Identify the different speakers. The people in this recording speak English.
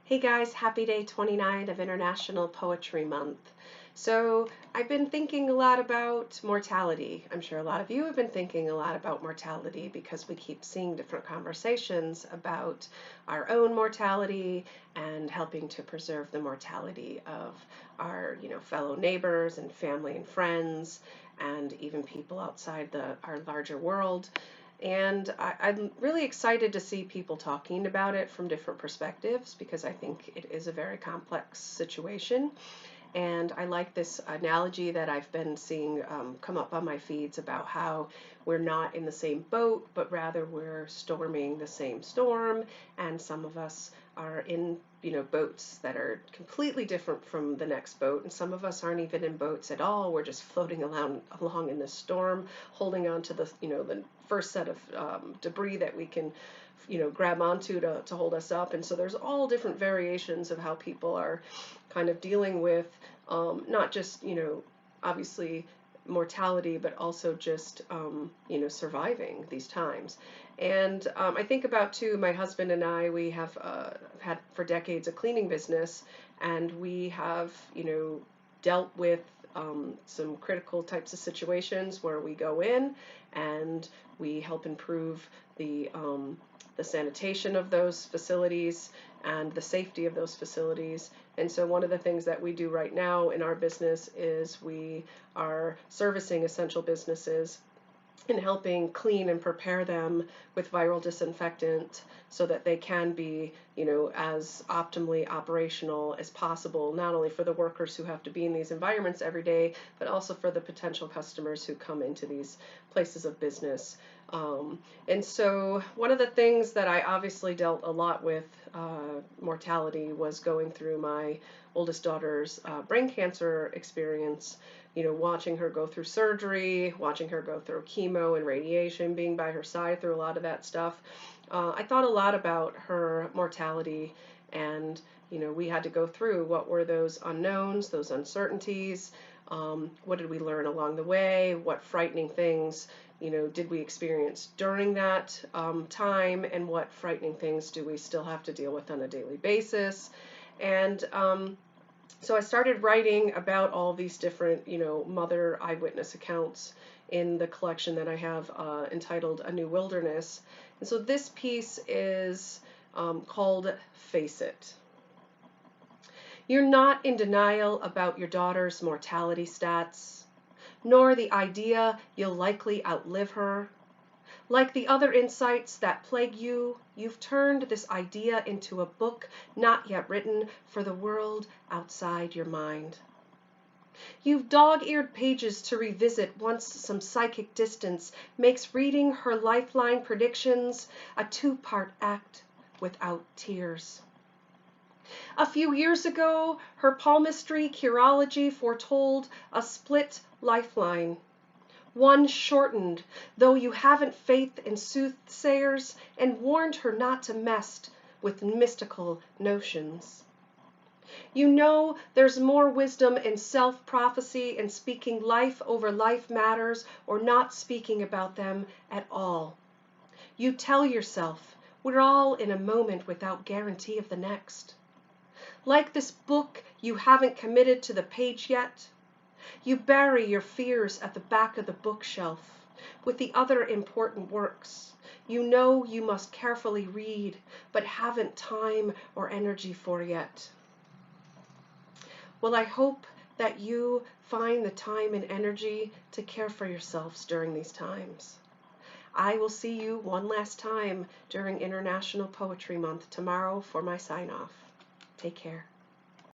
Speaker 1: Hey guys, happy day 29 of International Poetry Month. So, I've been thinking a lot about mortality. I'm sure a lot of you have been thinking a lot about mortality because we keep seeing different conversations about our own mortality and helping to preserve the mortality of our, fellow neighbors and family and friends and even people outside our larger world. And I'm really excited to see people talking about it from different perspectives because I think it is a very complex situation. And I like this analogy that I've been seeing come up on my feeds about how we're not in the same boat, but rather we're storming the same storm. And some of us are in, boats that are completely different from the next boat. And some of us aren't even in boats at all. We're just floating along in the storm, holding on to the first set of debris that we can grab onto to hold us up. And so there's all different variations of how people are kind of dealing with not just, obviously mortality, but also just, surviving these times. And I think about, too, my husband and I, we have had for decades a cleaning business, and we have, dealt with some critical types of situations where we go in and we help improve the sanitation of those facilities and the safety of those facilities. And so one of the things that we do right now in our business is we are servicing essential businesses and helping clean and prepare them with viral disinfectant so that they can be, as optimally operational as possible, not only for the workers who have to be in these environments every day, but also for the potential customers who come into these places of business. And so one of the things that I obviously dealt a lot with mortality was going through my oldest daughter's brain cancer experience, watching her go through surgery, watching her go through chemo and radiation, being by her side through a lot of that stuff. I thought a lot about her mortality, and we had to go through what were those unknowns, those uncertainties. What did we learn along the way? What frightening things did we experience during that time, and what frightening things do we still have to deal with on a daily basis? And so I started writing about all these different, mother eyewitness accounts in the collection that I have entitled A New Wilderness. And so this piece is called Face It. You're not in denial about your daughter's mortality stats, nor the idea you'll likely outlive her. Like the other insights that plague you, you've turned this idea into a book not yet written for the world outside your mind. You've dog-eared pages to revisit once some psychic distance makes reading her lifeline predictions a two-part act without tears. A few years ago, her palmistry chirology foretold a split lifeline. One shortened, though you haven't faith in soothsayers, and warned her not to mess with mystical notions. You know there's more wisdom in self-prophecy and speaking life over life matters or not speaking about them at all. You tell yourself we're all in a moment without guarantee of the next. Like this book you haven't committed to the page yet, you bury your fears at the back of the bookshelf with the other important works you know you must carefully read but haven't time or energy for yet. Well, I hope that you find the time and energy to care for yourselves during these times. I will see you one last time during International Poetry Month tomorrow for my sign-off. Take care.